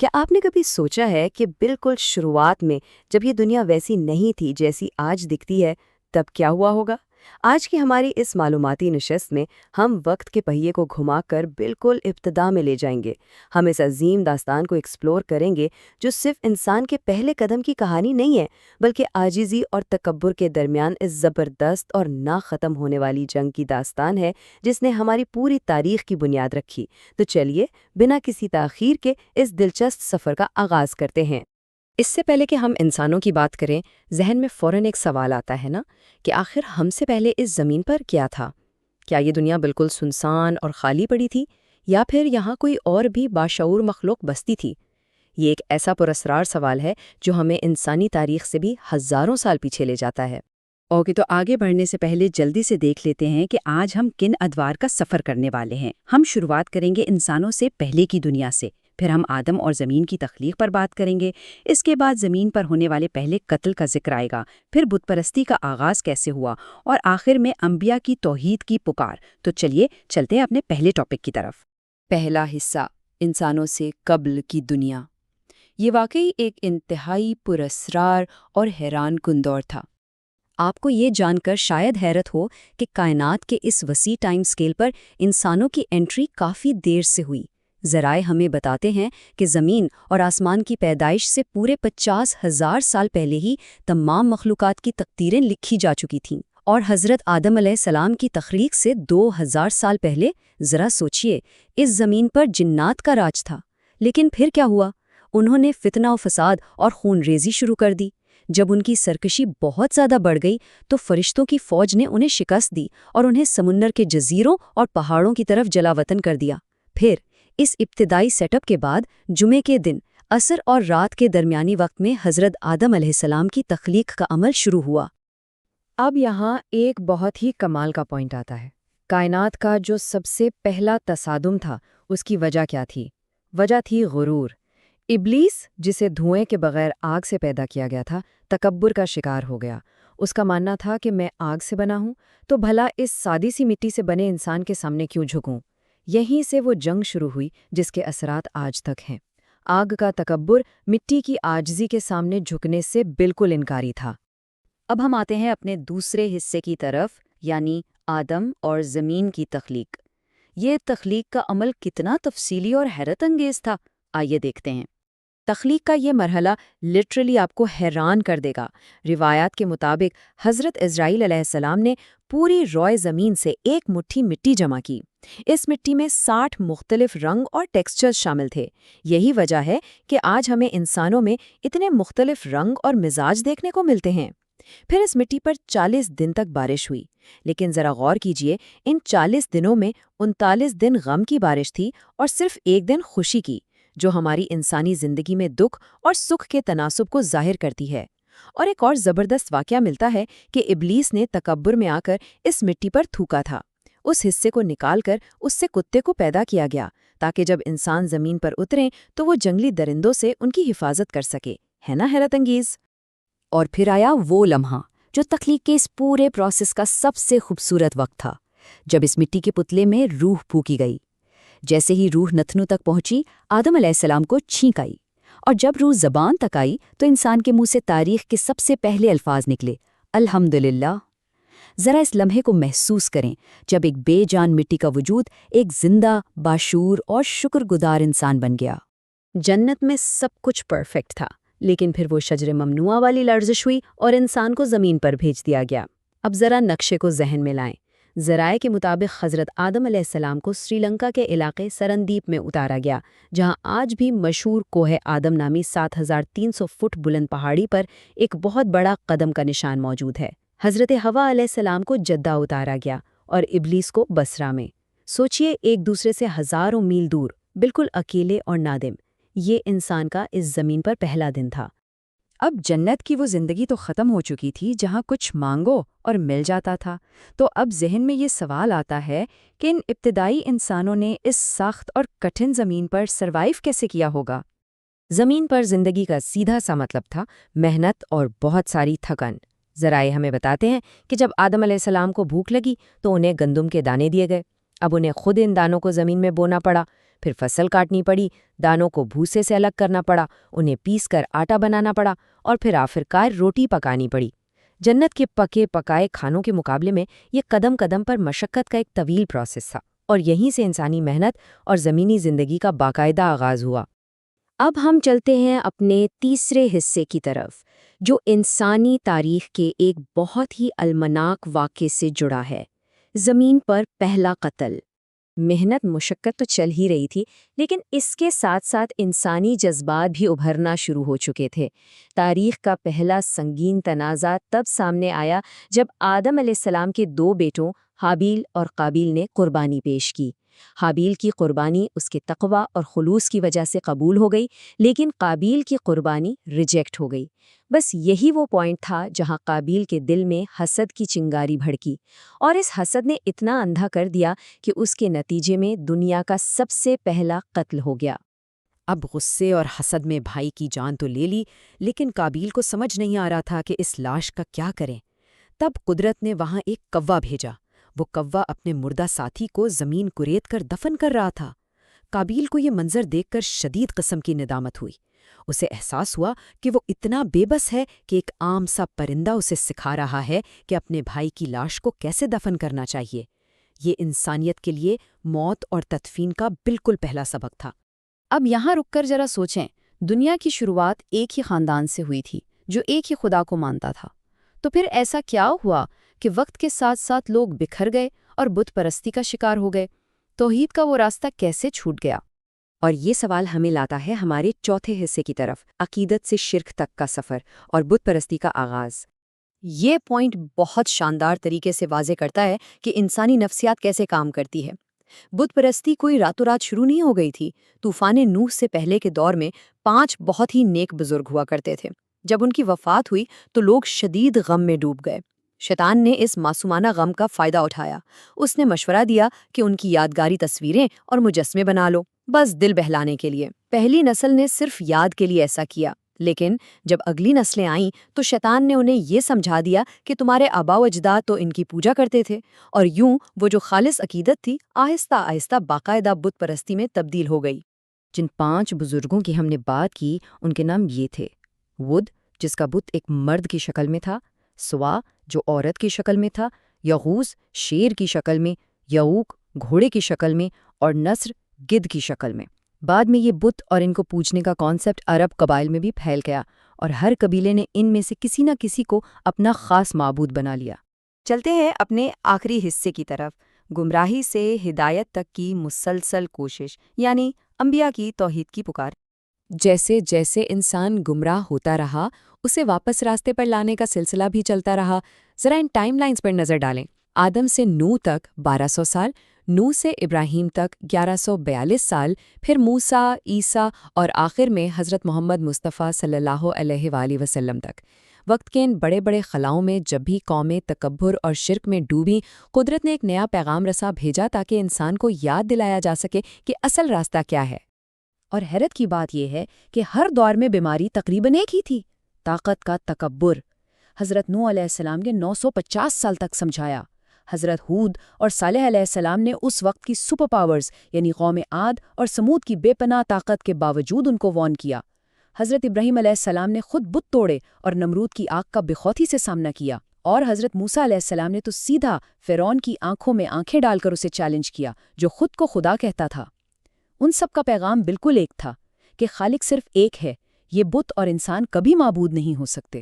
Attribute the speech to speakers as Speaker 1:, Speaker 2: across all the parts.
Speaker 1: کیا آپ نے کبھی سوچا ہے کہ بالکل شروعات میں جب یہ دنیا ویسی نہیں تھی جیسی آج دکھتی ہے، تب کیا ہوا ہوگا؟ آج کی ہماری اس معلوماتی نشست میں ہم وقت کے پہیے کو گھما کر بالکل ابتدا میں لے جائیں گے۔ ہم اس عظیم داستان کو ایکسپلور کریں گے جو صرف انسان کے پہلے قدم کی کہانی نہیں ہے، بلکہ عاجزی اور تکبر کے درمیان اس زبردست اور نہ ختم ہونے والی جنگ کی داستان ہے جس نے ہماری پوری تاریخ کی بنیاد رکھی۔ تو چلیے بنا کسی تاخیر کے اس دلچسپ سفر کا آغاز کرتے ہیں۔ اس سے پہلے کہ ہم انسانوں کی بات کریں، ذہن میں فوراً ایک سوال آتا ہے نا کہ آخر ہم سے پہلے اس زمین پر کیا تھا؟ کیا یہ دنیا بالکل سنسان اور خالی پڑی تھی، یا پھر یہاں کوئی اور بھی باشعور مخلوق بستی تھی؟ یہ ایک ایسا پراسرار سوال ہے جو ہمیں انسانی تاریخ سے بھی ہزاروں سال پیچھے لے جاتا ہے۔
Speaker 2: اوکے، تو آگے بڑھنے سے پہلے جلدی سے دیکھ لیتے ہیں کہ آج ہم کن ادوار کا سفر کرنے والے ہیں۔ ہم شروعات کریں گے انسانوں سے پہلے کی دنیا سے، پھر ہم آدم اور زمین کی تخلیق پر بات کریں گے، اس کے بعد زمین پر ہونے والے پہلے قتل کا ذکر آئے گا، پھر بت پرستی کا آغاز کیسے ہوا، اور آخر میں انبیاء کی توحید کی پکار۔ تو چلیے چلتے ہیں اپنے پہلے ٹاپک کی طرف۔
Speaker 1: پہلا حصہ، انسانوں سے قبل کی دنیا۔ یہ واقعی ایک انتہائی پراسرار اور حیران کن دور تھا۔
Speaker 2: آپ کو یہ جان کر شاید حیرت ہو کہ کائنات کے اس وسیع ٹائم سکیل پر انسانوں کی انٹری کافی دیر سے ہوئی۔ ذرائع ہمیں بتاتے ہیں کہ زمین اور آسمان کی پیدائش سے پورے 50,000 سال پہلے ہی تمام مخلوقات کی تقدیریں لکھی جا چکی تھیں، اور حضرت آدم علیہ السلام کی تخلیق سے 2000 سال پہلے ذرا سوچئے، اس زمین پر جنات کا راج تھا۔ لیکن پھر کیا ہوا؟ انہوں نے فتنہ و فساد اور خون ریزی شروع کر دی۔ جب ان کی سرکشی بہت زیادہ بڑھ گئی تو فرشتوں کی فوج نے انہیں شکست دی اور انہیں سمندر کے جزیروں اور پہاڑوں کی طرف جلا وطن کر دیا۔ پھر اس ابتدائی سیٹ اپ کے بعد جمعے کے دن عصر اور رات کے درمیانی وقت میں حضرت آدم علیہ السلام کی تخلیق کا عمل شروع ہوا۔
Speaker 1: اب یہاں ایک بہت ہی کمال کا پوائنٹ آتا ہے۔ کائنات کا جو سب سے پہلا تصادم تھا، اس کی وجہ کیا تھی؟ وجہ تھی غرور۔ ابلیس، جسے دھوئیں کے بغیر آگ سے پیدا کیا گیا تھا، تکبر کا شکار ہو گیا۔ اس کا ماننا تھا کہ میں آگ سے بنا ہوں، تو بھلا اس سادی سی مٹی سے بنے انسان کے سامنے کیوں جھکوں؟ یہیں سے وہ جنگ شروع ہوئی جس کے اثرات آج تک ہیں۔ آگ کا تکبر مٹی کی عاجزی کے سامنے جھکنے سے بالکل انکاری تھا۔
Speaker 2: اب ہم آتے ہیں اپنے دوسرے حصے کی طرف، یعنی آدم اور زمین کی تخلیق۔ یہ تخلیق کا عمل کتنا تفصیلی اور حیرت انگیز تھا، آئیے دیکھتے ہیں۔
Speaker 1: تخلیق کا یہ مرحلہ لٹرلی آپ کو حیران کر دے گا۔ روایات کے مطابق حضرت اسرائیل علیہ السلام نے پوری روئے زمین سے ایک مٹھی مٹی جمع کی۔ اس مٹی میں 60 مختلف رنگ اور ٹیکسچرز شامل تھے۔ یہی وجہ ہے کہ آج ہمیں انسانوں میں اتنے مختلف رنگ اور مزاج دیکھنے کو ملتے ہیں۔ پھر اس مٹی پر 40 دن تک بارش ہوئی، لیکن ذرا غور کیجئے، ان 40 دنوں میں 39 دن غم کی بارش تھی اور صرف ایک دن خوشی کی، جو ہماری انسانی زندگی میں دکھ اور سکھ کے تناسب کو ظاہر کرتی ہے۔ اور ایک اور زبردست واقعہ ملتا ہے کہ ابلیس نے تکبر میں آ کر اس مٹی پر تھوکا تھا۔ اس حصے کو نکال کر اس سے کتے کو پیدا کیا گیا تاکہ جب انسان زمین پر اتریں تو وہ جنگلی درندوں سے ان کی حفاظت کر سکے۔ ہے نا حیرت انگیز؟
Speaker 2: اور پھر آیا وہ لمحہ جو تخلیق کے اس پورے پروسیس کا سب سے خوبصورت وقت تھا، جب اس مٹی کے پتلے میں روح پھونکی گئی۔ جیسے ہی روح نتنوں تک پہنچی، آدم علیہ السلام کو چھینک آئی، اور جب روح زبان تک آئی تو انسان کے منہ سے تاریخ کے سب سے پہلے الفاظ نکلے، الحمدللہ۔ ذرا اس لمحے کو محسوس کریں، جب ایک بے جان مٹی کا وجود ایک زندہ، باشعور اور شکر گزار انسان بن گیا۔
Speaker 1: جنت میں سب کچھ پرفیکٹ تھا، لیکن پھر وہ شجر ممنوعہ والی لرزش ہوئی اور انسان کو زمین پر بھیج دیا گیا۔ اب ذرا نقشے کو ذہن میں لائیں۔ ذرائع کے مطابق حضرت آدم علیہ السلام کو سری لنکا کے علاقے سرندیپ میں اتارا گیا، جہاں آج بھی مشہور کوہ آدم نامی 7300 فٹ بلند پہاڑی پر ایک بہت بڑا قدم کا نشان موجود ہے۔ حضرت حوا علیہ السلام کو جدہ اتارا گیا اور ابلیس کو بصرہ میں۔ سوچئے، ایک دوسرے سے ہزاروں میل دور، بالکل اکیلے اور نادم۔ یہ انسان کا اس زمین پر پہلا دن تھا۔
Speaker 2: اب جنت کی وہ زندگی تو ختم ہو چکی تھی جہاں کچھ مانگو اور مل جاتا تھا، تو اب ذہن میں یہ سوال آتا ہے کہ ان ابتدائی انسانوں نے اس سخت اور کٹھن زمین پر سروائیو کیسے کیا ہوگا؟
Speaker 1: زمین پر زندگی کا سیدھا سا مطلب تھا محنت اور بہت ساری تھکن۔ ذرائع ہمیں بتاتے ہیں کہ جب آدم علیہ السلام کو بھوک لگی تو انہیں گندم کے دانے دیے گئے۔ اب انہیں خود ان دانوں کو زمین میں بونا پڑا، پھر فصل کاٹنی پڑی، دانوں کو بھوسے سے الگ کرنا پڑا، انہیں پیس کر آٹا بنانا پڑا، اور پھر آخرکار روٹی پکانی پڑی۔ جنت کے پکے پکائے کھانوں کے مقابلے میں یہ قدم قدم پر مشقت کا ایک طویل پروسیس تھا، اور یہیں سے انسانی محنت اور زمینی زندگی کا باقاعدہ آغاز ہوا۔
Speaker 2: اب ہم چلتے ہیں اپنے تیسرے حصے کی طرف، جو انسانی تاریخ کے ایک بہت ہی المناک واقعے سے جڑا ہے، زمین پر پہلا قتل۔ محنت مشقت تو چل ہی رہی تھی، لیکن اس کے ساتھ ساتھ انسانی جذبات بھی ابھرنا شروع ہو چکے تھے۔ تاریخ کا پہلا سنگین تنازع تب سامنے آیا جب آدم علیہ السلام کے 2 بیٹوں حابیل اور قابیل نے قربانی پیش کی۔ حابیل کی قربانی اس کے تقوی اور خلوص کی وجہ سے قبول ہو گئی، لیکن قابیل کی قربانی ریجیکٹ ہو گئی۔ بس یہی وہ پوائنٹ تھا جہاں قابیل کے دل میں حسد کی چنگاری بھڑکی، اور اس حسد نے اتنا اندھا کر دیا کہ اس کے نتیجے میں دنیا کا سب سے پہلا قتل ہو گیا۔
Speaker 1: اب غصے اور حسد میں بھائی کی جان تو لے لی، لیکن قابیل کو سمجھ نہیں آ رہا تھا کہ اس لاش کا کیا کریں۔ تب قدرت نے وہاں ایک کوا بھیجا۔ وہ کوا اپنے مردہ ساتھی کو زمین کریت کر دفن کر رہا تھا۔ قابیل کو یہ منظر دیکھ کر شدید قسم کی ندامت ہوئی۔ اسے احساس ہوا کہ وہ اتنا بے بس ہے کہ ایک عام سا پرندہ اسے سکھا رہا ہے کہ اپنے بھائی کی لاش کو کیسے دفن کرنا چاہیے۔ یہ انسانیت کے لیے موت اور تدفین کا بالکل پہلا سبق تھا۔
Speaker 2: اب یہاں رک کر ذرا سوچیں، دنیا کی شروعات ایک ہی خاندان سے ہوئی تھی جو ایک ہی خدا کو مانتا تھا۔ تو پھر ایسا کیا ہوا کہ وقت کے ساتھ ساتھ لوگ بکھر گئے اور بت پرستی کا شکار ہو گئے؟ توحید کا وہ راستہ کیسے چھوٹ گیا؟
Speaker 1: اور یہ سوال ہمیں لاتا ہے ہمارے چوتھے حصے کی طرف، عقیدت سے شرک تک کا سفر اور بت پرستی کا آغاز۔ یہ پوائنٹ بہت شاندار طریقے سے واضح کرتا ہے کہ انسانی نفسیات کیسے کام کرتی ہے۔ بت پرستی کوئی راتوں رات شروع نہیں ہو گئی تھی۔ طوفان نوح سے پہلے کے دور میں 5 بہت ہی نیک بزرگ ہوا کرتے تھے۔ جب ان کی وفات ہوئی تو لوگ شدید غم میں ڈوب گئے۔ شیطان نے اس معصومانہ غم کا فائدہ اٹھایا۔ اس نے مشورہ دیا کہ ان کی یادگاری تصویریں اور مجسمے بنا لو، بس دل بہلانے کے لیے۔ پہلی نسل نے صرف یاد کے لیے ایسا کیا، لیکن جب اگلی نسلیں آئیں تو شیطان نے انہیں یہ سمجھا دیا کہ تمہارے آباء و اجداد تو ان کی پوجا کرتے تھے، اور یوں وہ جو خالص عقیدت تھی آہستہ آہستہ باقاعدہ بت پرستی میں تبدیل ہو گئی۔ جن 5 بزرگوں کی ہم نے بات کی ان کے نام یہ تھے: ود، جس کا بت ایک مرد کی شکل میں تھا، سوا جو عورت کی شکل میں تھا، یغوث شیر کی شکل میں، یعوق گھوڑے کی شکل میں، اور نصر گدھ کی شکل میں۔ بعد میں یہ بت اور ان کو پوجنے کا کانسیپٹ عرب قبائل میں بھی پھیل گیا، اور ہر قبیلے نے ان میں سے کسی نہ کسی کو اپنا خاص معبود بنا لیا۔ چلتے ہیں اپنے آخری حصے کی طرف، گمراہی سے ہدایت تک کی مسلسل کوشش، یعنی انبیاء کی توحید کی پکار۔ جیسے جیسے انسان گمراہ ہوتا رہا، اسے واپس راستے پر لانے کا سلسلہ بھی چلتا رہا۔ ذرا ان ٹائم لائنز پر نظر ڈالیں۔ آدم سے نوح تک 1200 سال، نوح سے ابراہیم تک 1142 سال، پھر موسیٰ، عیسیٰ اور آخر میں حضرت محمد مصطفیٰ صلی اللہ علیہ وآلہ وسلم تک۔ وقت کے ان بڑے بڑے خلاؤں میں جب بھی قومیں تکبر اور شرک میں ڈوبیں، قدرت نے ایک نیا پیغام رساں بھیجا تاکہ انسان کو یاد دلایا جا سکے کہ اصل راستہ کیا ہے۔ اور حیرت کی بات یہ ہے کہ ہر دور میں بیماری تقریباً ایک ہی تھی: طاقت کا تکبر۔ حضرت نوح علیہ السلام نے 950 سال تک سمجھایا۔ حضرت ہود اور صالح علیہ السلام نے اس وقت کی سپر پاورز یعنی قوم عاد اور سمود کی بے پناہ طاقت کے باوجود ان کو وارن کیا۔ حضرت ابراہیم علیہ السلام نے خود بت توڑے اور نمرود کی آگ کا بخوتی سے سامنا کیا، اور حضرت موسیٰ علیہ السلام نے تو سیدھا فرعون کی آنکھوں میں آنکھیں ڈال کر اسے چیلنج کیا، جو خود کو خدا کہتا تھا۔ ان سب کا پیغام بالکل ایک تھا کہ خالق صرف ایک ہے، یہ بت اور انسان کبھی معبود نہیں ہو سکتے۔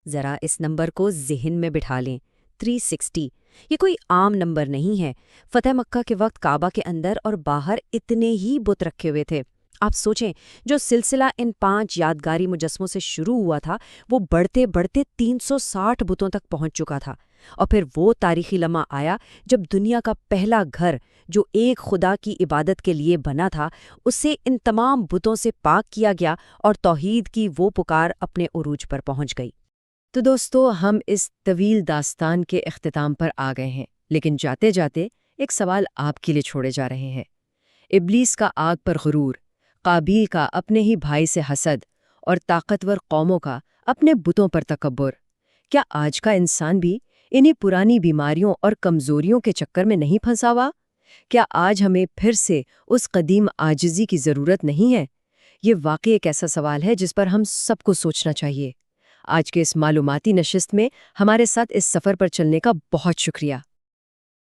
Speaker 1: ذرا اس نمبر کو ذہن میں بٹھا لیں، 360۔ یہ کوئی عام نمبر نہیں ہے۔ فتح مکہ کے وقت کعبہ کے اندر اور باہر اتنے ہی بت رکھے ہوئے تھے۔ آپ سوچیں، جو سلسلہ ان 5 یادگاری مجسموں سے شروع ہوا تھا وہ بڑھتے بڑھتے 360 بتوں تک پہنچ چکا تھا، اور پھر وہ تاریخی لمحہ آیا جب دنیا کا پہلا گھر جو ایک خدا کی عبادت کے لیے بنا تھا اسے ان تمام بتوں سے پاک کیا گیا، اور توحید کی وہ پکار اپنے عروج پر پہنچ گئی۔ تو دوستو، ہم اس طویل داستان کے اختتام پر آ گئے ہیں، لیکن جاتے جاتے ایک سوال آپ کے لیے چھوڑے جا رہے ہیں۔ ابلیس کا آگ پر غرور، قابیل کا اپنے ہی بھائی سے حسد، اور طاقتور قوموں کا اپنے بتوں پر تکبر، کیا آج کا انسان بھی انہی پرانی بیماریوں اور کمزوریوں کے چکر میں نہیں پھنسا ہوا؟
Speaker 3: کیا آج ہمیں پھر سے اس قدیم عاجزی کی ضرورت نہیں ہے؟ یہ واقعی ایک ایسا سوال ہے جس پر ہم سب کو سوچنا چاہیے۔ آج کے اس معلوماتی نشست میں ہمارے ساتھ اس سفر پر چلنے کا بہت شکریہ۔